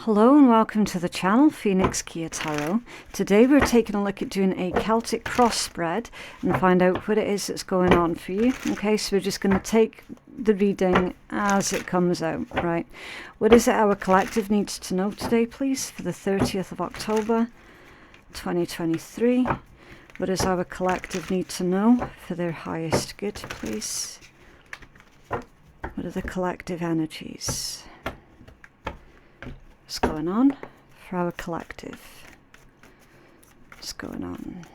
Hello and welcome to the channel, Phoenix Keia Tarot. Today we're taking a look at doing a Celtic cross spread and find out what it is that's going on for you. Okay, so we're just going to take the reading as it comes out, right? What is it our collective needs to know today, please, for the 30th of October, 2023? What does our collective need to know for their highest good, please? What are the collective energies? What's going on for our collective? What's going on?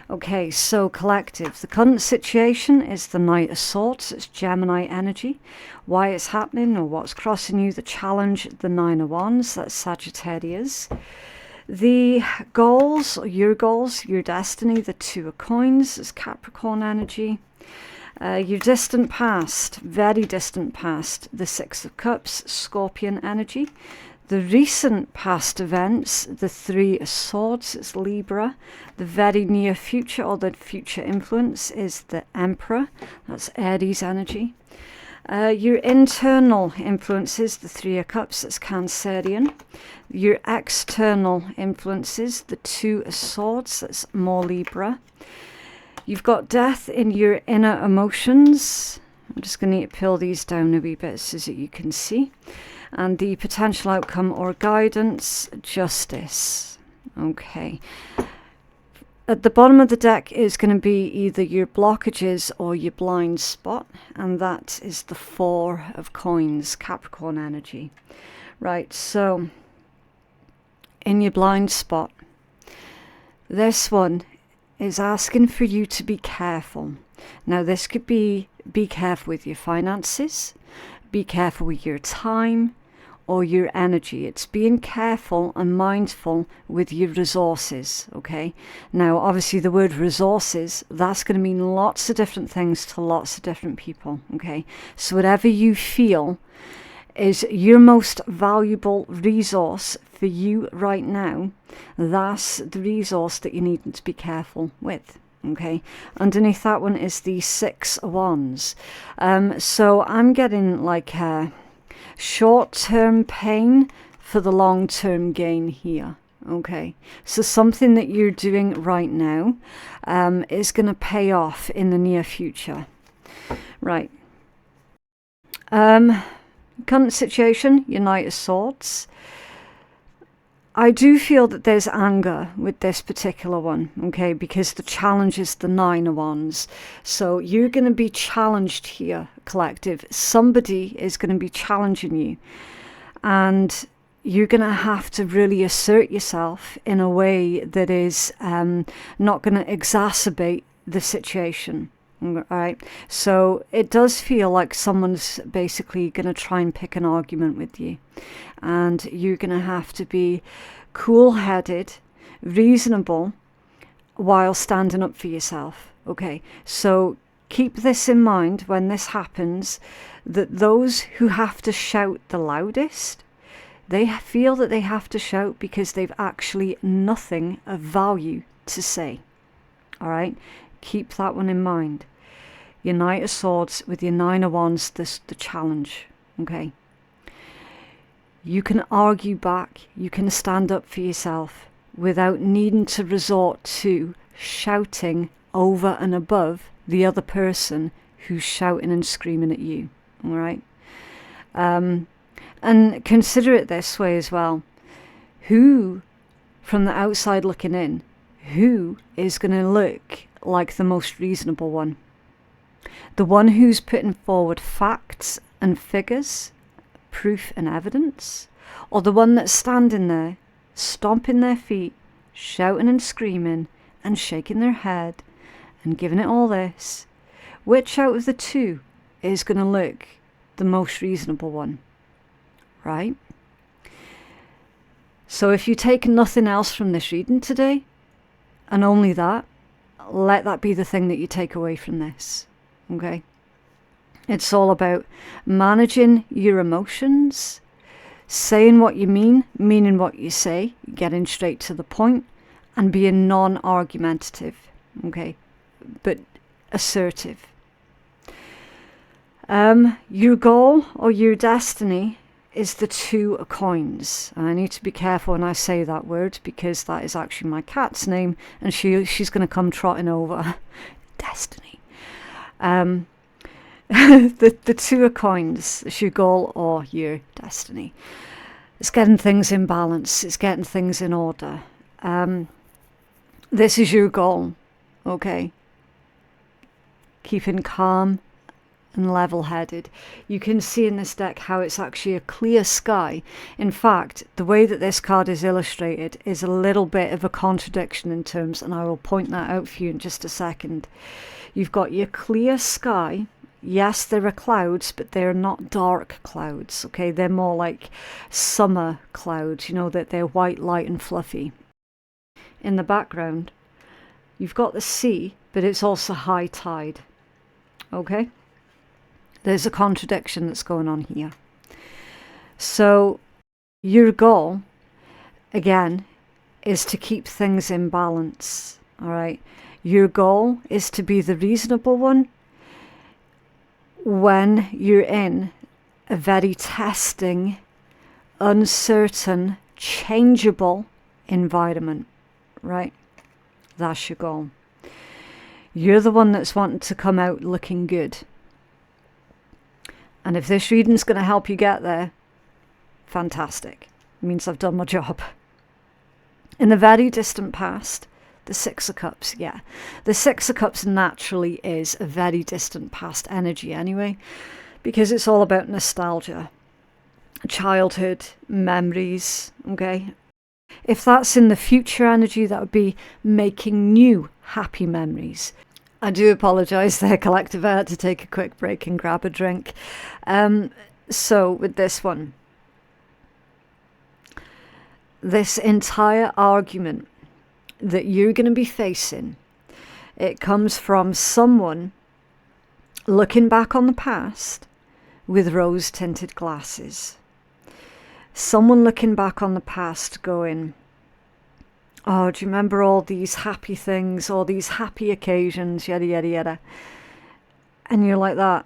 Okay, so collective. The current situation is the Knight of Swords. It's Gemini energy. Why it's happening or what's crossing you, the challenge, the Nine of Wands. That's Sagittarius. The goals, your destiny, the Two of Coins. It's Capricorn energy. Your distant past, very distant past, the Six of Cups, Scorpion energy. The recent past events, the Three of Swords, it's Libra. The very near future or the future influence is the Emperor, that's Aries energy. Your internal influences, the Three of Cups, that's Cancerian. Your external influences, the Two of Swords, that's more Libra. You've got death in your inner emotions. I'm just going to need to peel these down a wee bit so that you can see. And the potential outcome or guidance, justice. Okay. At the bottom of the deck is going to be either your blockages or your blind spot. And that is the Four of Coins, Capricorn energy. Right, so in your blind spot, this one is asking for you to be careful. Now this could be careful with your finances, be careful with your time or your energy. It's being careful and mindful with your resources, okay? Now obviously the word resources, that's going to mean lots of different things to lots of different people, okay? So whatever you feel is your most valuable resource for you right now, that's the resource that you need to be careful with. Okay, underneath that one is the Six of Wands. So I'm getting like a short-term pain for the long-term gain here. Okay, so something that you're doing right now is going to pay off in the near future. Right. Current situation, your Knight of Swords. I do feel that there's anger with this particular one, okay, because the challenge is the Nine of Wands. So you're going to be challenged here, collective. Somebody is going to be challenging you. And you're going to have to really assert yourself in a way that is not going to exacerbate the situation. All right, so it does feel like someone's basically going to try and pick an argument with you, and you're going to have to be cool-headed, reasonable, while standing up for yourself. Okay, so keep this in mind when this happens, that those who have to shout the loudest, they feel that they have to shout because they've actually nothing of value to say. All right, keep that one in mind. Your Knight of Swords with your Nine of Wands, the challenge, okay? You can argue back, you can stand up for yourself without needing to resort to shouting over and above the other person who's shouting and screaming at you, all right? And consider it this way as well. Who, from the outside looking in, who is going to look like the most reasonable one? The one who's putting forward facts and figures, proof and evidence, or the one that's standing there, stomping their feet, shouting and screaming and shaking their head and giving it all this? Which out of the two is going to look the most reasonable one? Right? So if you take nothing else from this reading today, and only that, let that be the thing that you take away from this. Okay? It's all about managing your emotions, saying what you mean, meaning what you say, getting straight to the point, and being non-argumentative. Okay? But assertive. Your goal or your destiny is the Two of Coins. And I need to be careful when I say that word, because that is actually my cat's name, and she's going to come trotting over. Destiny. The Two of Coins is your goal or your destiny. It's getting things in balance. It's getting things in order. This is your goal, okay? Keeping calm and level-headed. You can see in this deck how it's actually a clear sky. In fact, the way that this card is illustrated is a little bit of a contradiction in terms, and I will point that out for you in just a second. You've got your clear sky. Yes, there are clouds, but they're not dark clouds, okay? They're more like summer clouds, you know, that they're white, light and fluffy. In the background, you've got the sea, but it's also high tide, okay? There's a contradiction that's going on here. So your goal, again, is to keep things in balance, all right? Your goal is to be the reasonable one when you're in a very testing, uncertain, changeable environment, right? That's your goal. You're the one that's wanting to come out looking good. And if this reading's going to help you get there, fantastic. It means I've done my job. In the very distant past, the Six of Cups, yeah. The Six of Cups naturally is a very distant past energy anyway, because it's all about nostalgia, childhood, memories, okay? If that's in the future energy, that would be making new happy memories. I do apologise there, collective. I had to take a quick break and grab a drink. So with this one, this entire argument that you're going to be facing, it comes from someone looking back on the past with rose-tinted glasses. Someone looking back on the past going, oh, do you remember all these happy things, all these happy occasions, yada, yada, yada. And you're like that.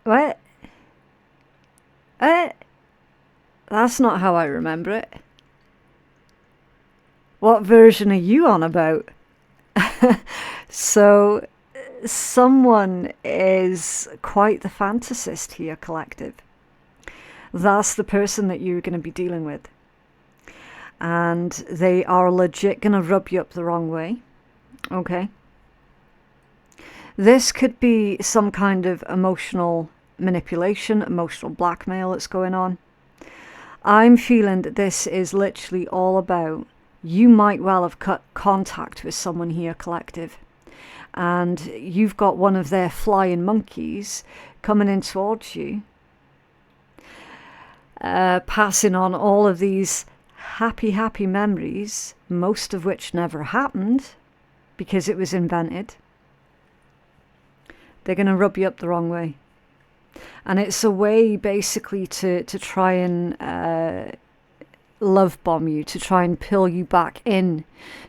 What? That's not how I remember it. What version are you on about? So someone is quite the fantasist here, collective. That's the person that you're going to be dealing with. And they are legit going to rub you up the wrong way. Okay. This could be some kind of emotional manipulation, emotional blackmail that's going on. I'm feeling that this is literally all about, you might well have cut contact with someone here, collective. And you've got one of their flying monkeys coming in towards you. Passing on all of these happy memories, most of which never happened because it was invented. They're going to rub you up the wrong way. And it's a way basically to try and love bomb you, to try and pull you back in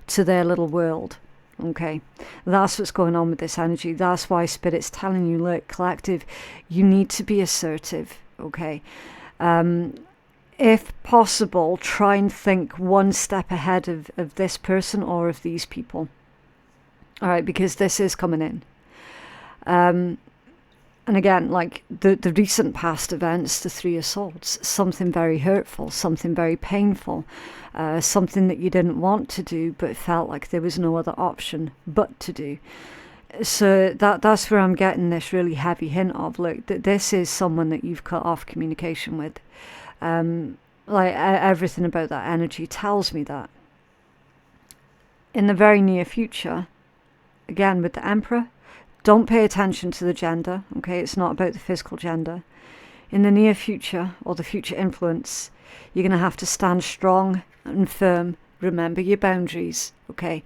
to their little world. Okay, that's what's going on with this energy. That's why Spirit's telling you, look, collective, you need to be assertive. Okay. If possible, try and think one step ahead of this person or of these people. All right, because this is coming in. And again, like the recent past events, the Three of Swords, something very hurtful, something very painful, something that you didn't want to do, but felt like there was no other option but to do. So that's where I'm getting this really heavy hint of, look, that this is someone that you've cut off communication with. Like everything about that energy tells me that. In the very near future, again with the Emperor, don't pay attention to the gender, okay? It's not about the physical gender. In the near future, or the future influence, you're going to have to stand strong and firm. Remember your boundaries, okay?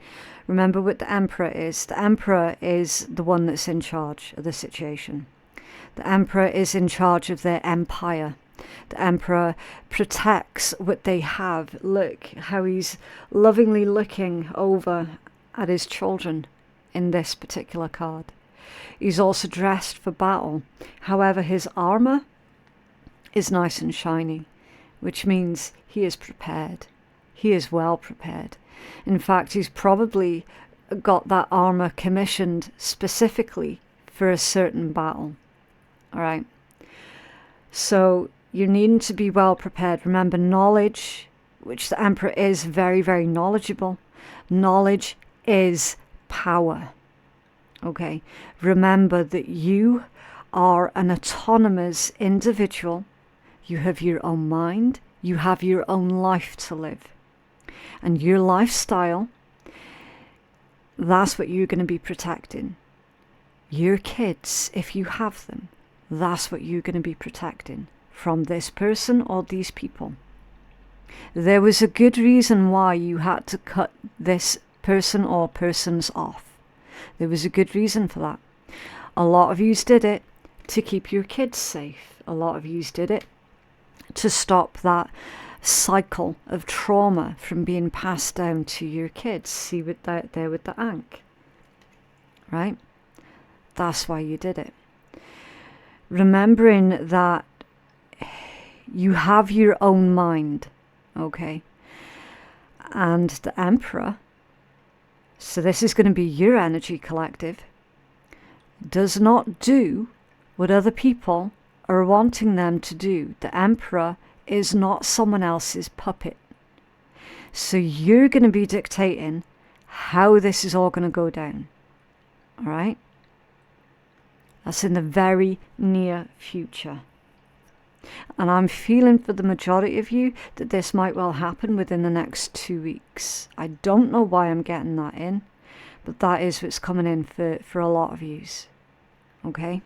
Remember what the Emperor is. The Emperor is the one that's in charge of the situation. The Emperor is in charge of their empire. The Emperor protects what they have. Look how he's lovingly looking over at his children in this particular card. He's also dressed for battle. However, his armor is nice and shiny. which means he is prepared. He is well prepared. In fact, he's probably got that armor commissioned specifically for a certain battle. All right. So you're needing to be well prepared. Remember, knowledge, which the Emperor is very, very knowledgeable. Knowledge is power. Okay. Remember that you are an autonomous individual. You have your own mind. You have your own life to live. And your lifestyle, that's what you're going to be protecting. Your kids, if you have them, that's what you're going to be protecting from this person or these people. There was a good reason why you had to cut this person or persons off. There was a good reason for that. A lot of you did it to keep your kids safe. A lot of you did it to stop that cycle of trauma from being passed down to your kids. See with that there with the ankh, right? That's why you did it. Remembering that you have your own mind, okay? And the Emperor, so this is going to be your energy collective, does not do what other people are wanting them to do. The Emperor is not someone else's puppet. So you're going to be dictating how this is all going to go down. All right? That's in the very near future. And I'm feeling for the majority of you that this might well happen within the next 2 weeks. I don't know why I'm getting that in, but that is what's coming in for a lot of yous. Okay?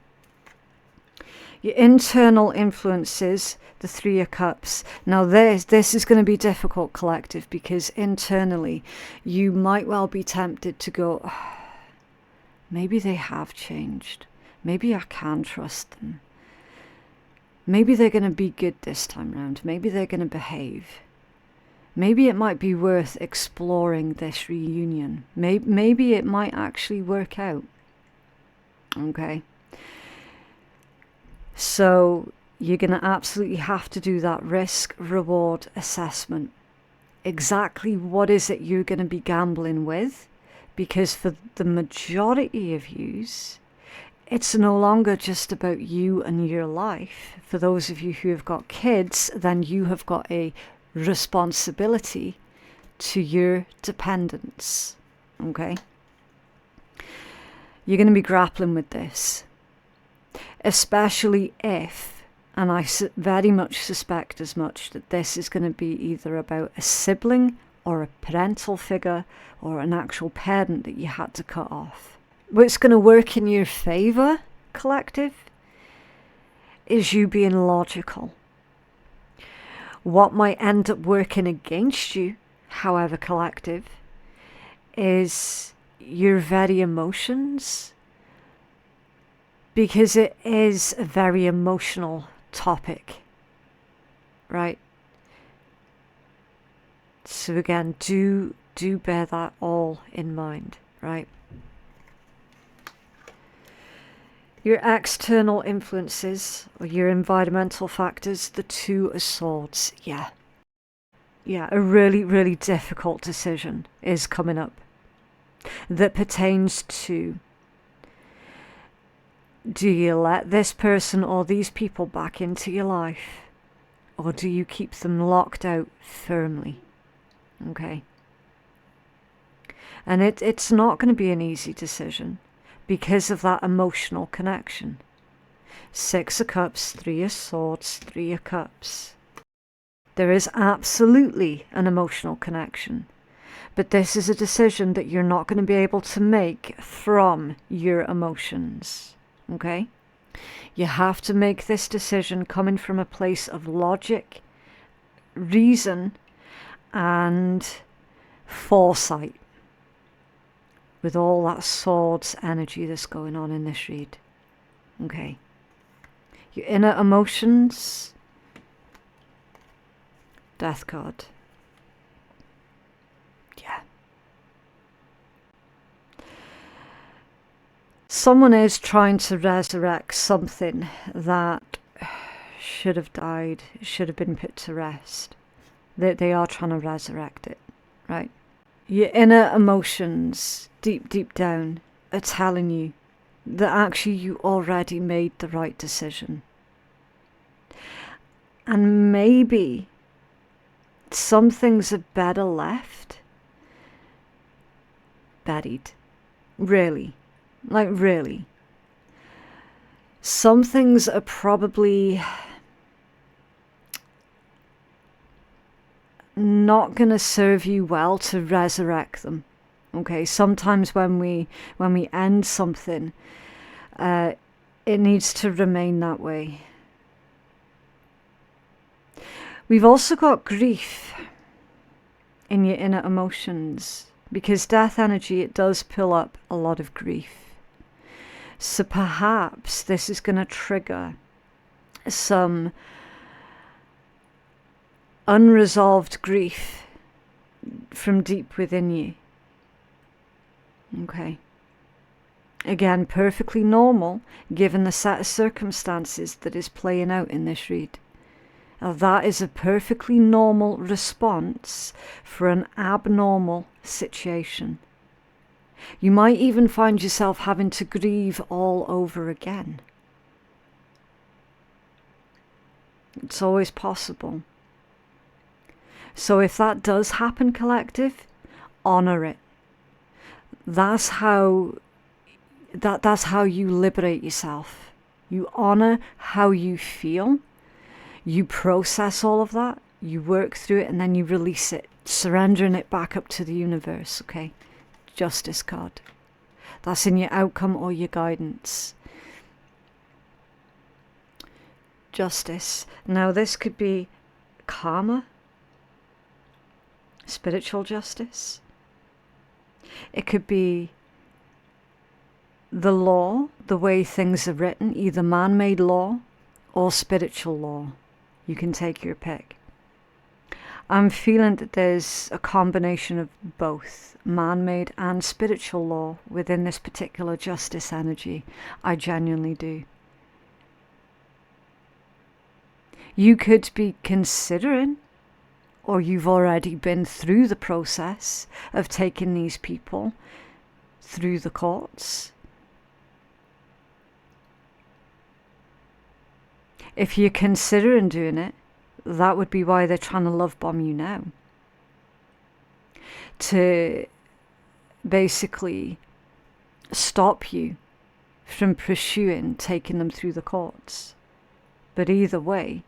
Your internal influences, the Three of Cups. Now this is going to be difficult, collective, because internally you might well be tempted to go, oh, maybe they have changed. Maybe I can trust them. Maybe they're going to be good this time round. Maybe they're going to behave. Maybe it might be worth exploring this reunion. Maybe it might actually work out. Okay? So you're going to absolutely have to do that risk-reward assessment. Exactly what is it you're going to be gambling with? Because for the majority of yous, it's no longer just about you and your life. For those of you who have got kids, then you have got a responsibility to your dependents. Okay? You're going to be grappling with this. Especially if, and I very much suspect as much, that this is going to be either about a sibling or a parental figure or an actual parent that you had to cut off. What's going to work in your favour, collective, is you being logical. What might end up working against you, however, collective, is your very emotions, because it is a very emotional topic, right? So again, do bear that all in mind, right? Your external influences, or your environmental factors, the Two of Swords, yeah, a really, really difficult decision is coming up that pertains to, do you let this person or these people back into your life, or do you keep them locked out firmly? Okay. And it's not going to be an easy decision because of that emotional connection. Six of Cups, Three of Swords, Three of Cups. There is absolutely an emotional connection. But this is a decision that you're not going to be able to make from your emotions. Okay? You have to make this decision coming from a place of logic, reason, and foresight. With all that swords energy that's going on in this read. Okay? Your inner emotions. Death card. Yeah. Someone is trying to resurrect something that should have died, should have been put to rest. They are trying to resurrect it, right? Your inner emotions, deep down, are telling you that actually you already made the right decision. And maybe some things are better left buried. Really. Like, really. Some things are probably not going to serve you well to resurrect them. Okay, sometimes when we end something, it needs to remain that way. We've also got grief in your inner emotions, because death energy, it does pull up a lot of grief. So perhaps this is going to trigger some unresolved grief from deep within you. Okay. Again, perfectly normal given the set of circumstances that is playing out in this read. Now, that is a perfectly normal response for an abnormal situation. You might even find yourself having to grieve all over again. It's always possible. So if that does happen, collective, honor it. That's how you liberate yourself. You honor how you feel. You process all of that. You work through it, and then you release it, surrendering it back up to the universe. Okay, Justice card. That's in your outcome or your guidance. Justice. Now this could be karma, spiritual justice. It could be the law, the way things are written, either man-made law or spiritual law. You can take your pick. I'm feeling that there's a combination of both man-made and spiritual law within this particular justice energy. I genuinely do. You could be considering, or you've already been through the process of taking these people through the courts. If you're considering doing it, that would be why they're trying to love bomb you now. To basically stop you from pursuing taking them through the courts. But either way,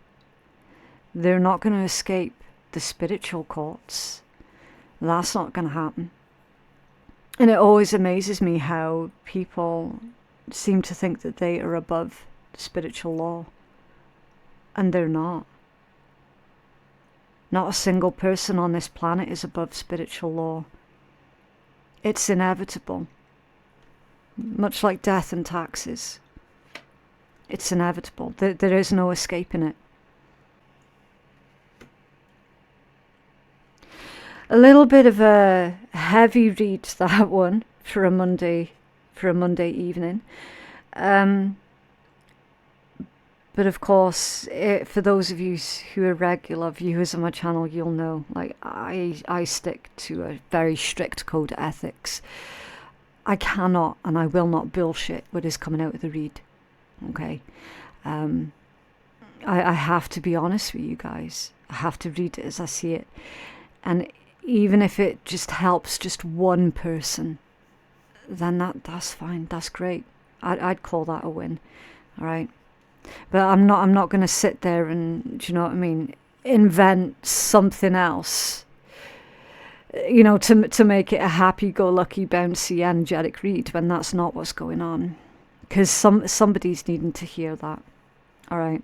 they're not going to escape the spiritual courts. That's not going to happen. And it always amazes me how people seem to think that they are above spiritual law. And they're not. Not a single person on this planet is above spiritual law. It's inevitable. Much like death and taxes. It's inevitable. There is no escaping it. A little bit of a heavy read, that one, for a Monday evening. But of course, for those of you who are regular viewers of my channel, you'll know, like, I stick to a very strict code of ethics. I cannot and I will not bullshit what is coming out of the read. Okay? I have to be honest with you guys. I have to read it as I see it. And even if it just helps just one person, then that's fine. That's great. I'd call that a win. All right? But I'm not going to sit there and, do you know what I mean, invent something else, you know, to make it a happy-go-lucky, bouncy, energetic read when that's not what's going on. Because somebody's needing to hear that. All right.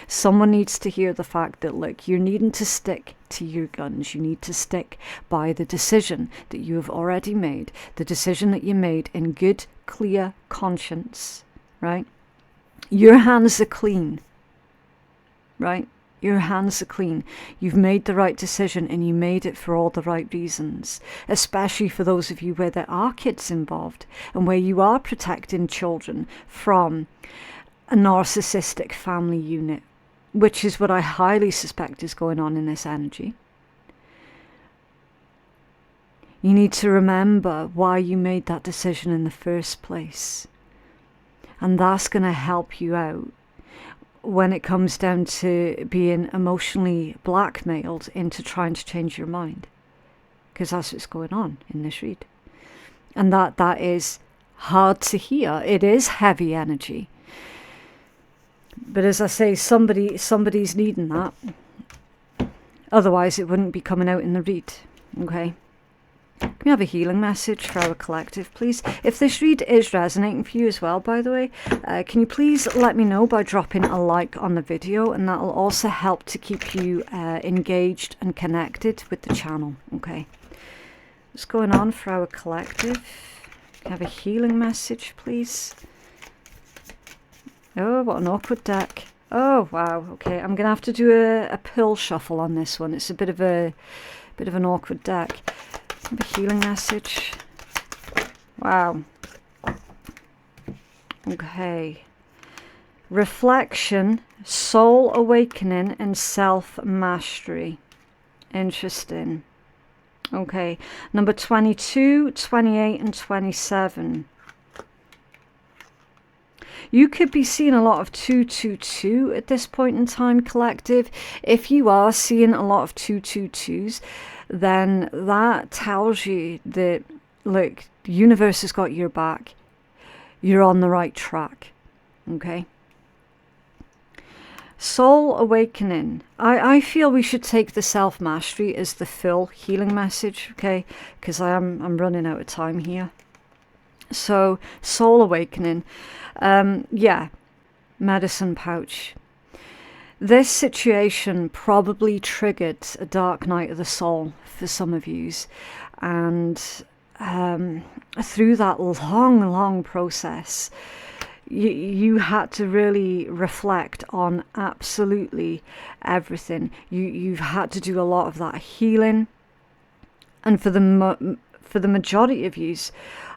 Someone needs to hear the fact that, look, you're needing to stick to your guns. You need to stick by the decision that you have already made, the decision that you made in good, clear conscience, right? Your hands are clean, right? Your hands are clean. You've made the right decision and you made it for all the right reasons, especially for those of you where there are kids involved and where you are protecting children from a narcissistic family unit, which is what I highly suspect is going on in this energy. You need to remember why you made that decision in the first place. And that's going to help you out when it comes down to being emotionally blackmailed into trying to change your mind. Because that's what's going on in this read. And that is hard to hear. It is heavy energy. But as I say, somebody's needing that. Otherwise, it wouldn't be coming out in the read. Okay? Can we have a healing message for our collective, please? If this read is resonating for you as well, by the way, can you please let me know by dropping a like on the video, and that will also help to keep you engaged and connected with the channel. Okay? What's going on for our collective? Can I have a healing message, please? Oh, what an awkward deck. Oh, wow. Okay, I'm going to have to do a pill shuffle on this one. It's a bit of an awkward deck. Have a healing message. Wow. Okay. Reflection, soul awakening, and self-mastery. Interesting. Okay. Number 22, 28, and 27. You could be seeing a lot of 222 at this point in time, collective. If you are seeing a lot of 222s, then that tells you that, look, the universe has got your back. You're on the right track. Okay? Soul awakening. I feel we should take the self-mastery as the full healing message, okay? Because I'm running out of time here. So, soul awakening. Yeah, medicine pouch. This situation probably triggered a dark night of the soul for some of yous. And through that long process, you had to really reflect on absolutely everything. You've had to do a lot of that healing. And for the majority of yous,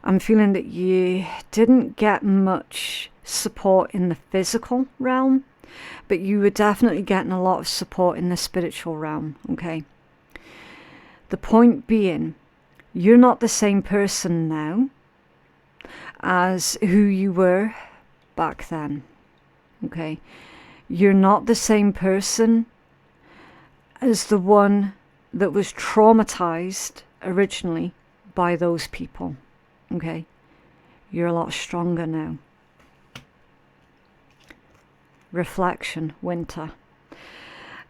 I'm feeling that you didn't get much support in the physical realm, but you were definitely getting a lot of support in the spiritual realm, okay? The point being, you're not the same person now as who you were back then, okay? You're not the same person as the one that was traumatized originally by those people. Okay, you're a lot stronger now. Reflection, winter.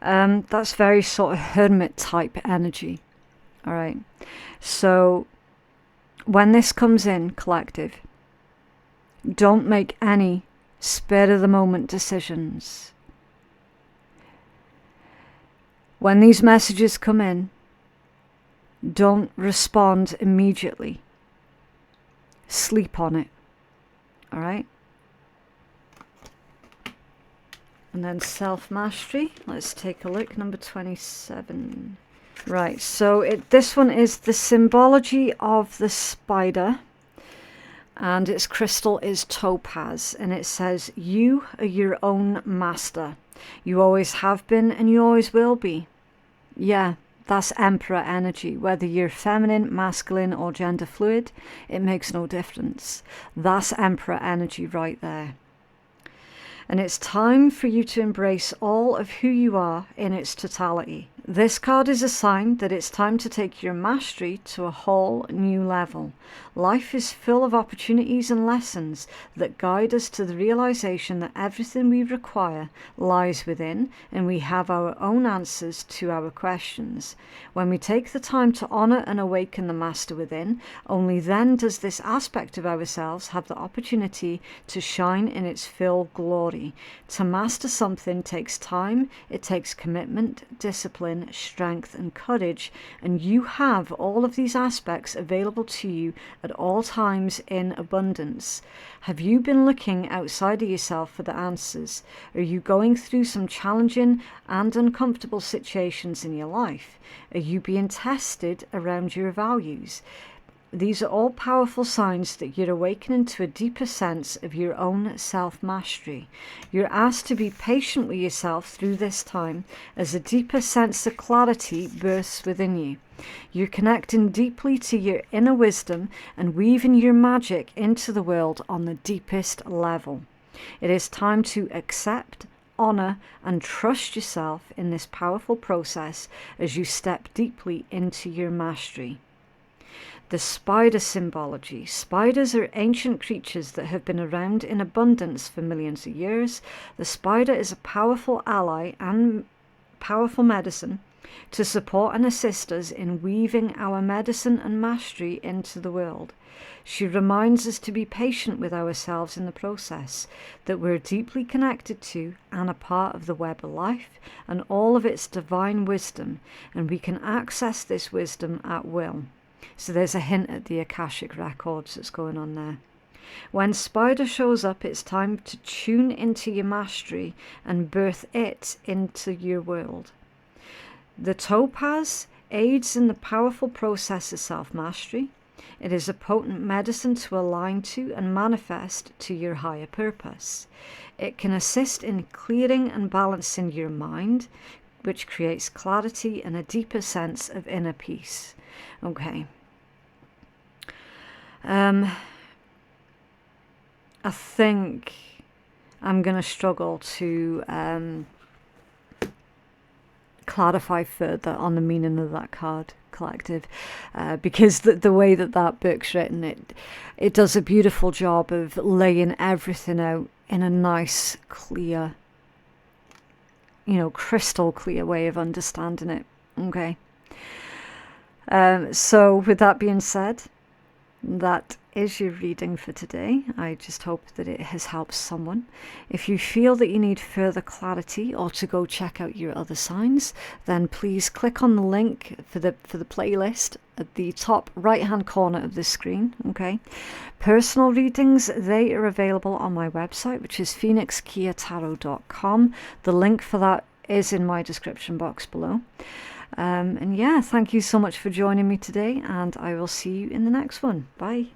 That's very sort of hermit type energy. All right. So when this comes in, collective, don't make any spur of the moment decisions. When these messages come in, don't respond immediately. Sleep on it. All right? And then self-mastery. Let's take a look. Number 27. Right, so this one is the symbology of the spider. And its crystal is topaz. And it says, you are your own master. You always have been and you always will be. Yeah. That's Emperor energy. Whether you're feminine, masculine, or gender fluid, it makes no difference. That's Emperor energy right there. And it's time for you to embrace all of who you are in its totality. This card is a sign that it's time to take your mastery to a whole new level. Life is full of opportunities and lessons that guide us to the realization that everything we require lies within, and we have our own answers to our questions. When we take the time to honor and awaken the master within, only then does this aspect of ourselves have the opportunity to shine in its full glory. To master something takes time, it takes commitment, discipline, strength, and courage, and you have all of these aspects available to you at all times in abundance. Have you been looking outside of yourself for the answers? Are you going through some challenging and uncomfortable situations in your life? Are you being tested around your values? These are all powerful signs that you're awakening to a deeper sense of your own self-mastery. You're asked to be patient with yourself through this time as a deeper sense of clarity bursts within you. You're connecting deeply to your inner wisdom and weaving your magic into the world on the deepest level. It is time to accept, honor, and trust yourself in this powerful process as you step deeply into your mastery. The spider symbology. Spiders are ancient creatures that have been around in abundance for millions of years. The spider is a powerful ally and powerful medicine to support and assist us in weaving our medicine and mastery into the world. She reminds us to be patient with ourselves in the process, that we're deeply connected to and a part of the web of life and all of its divine wisdom, and we can access this wisdom at will. So there's a hint at the Akashic records that's going on there. When Spider shows up, it's time to tune into your mastery and birth it into your world. The topaz aids in the powerful process of self-mastery. It is a potent medicine to align to and manifest to your higher purpose. It can assist in clearing and balancing your mind, which creates clarity and a deeper sense of inner peace. Okay. I think I'm going to struggle to clarify further on the meaning of that card, collective, because the way that book's written, it does a beautiful job of laying everything out in a nice, clear, crystal clear way of understanding it. Okay. So with that being said, that is your reading for today. I just hope that it has helped someone. If you feel that you need further clarity or to go check out your other signs, then please click on the link for the playlist at the top right hand corner of the screen. Okay. Personal readings, they are available on my website, which is phoenixkeiatarot.com. The link for that is in my description box below. And yeah, thank you so much for joining me today, and I will see you in the next one. Bye.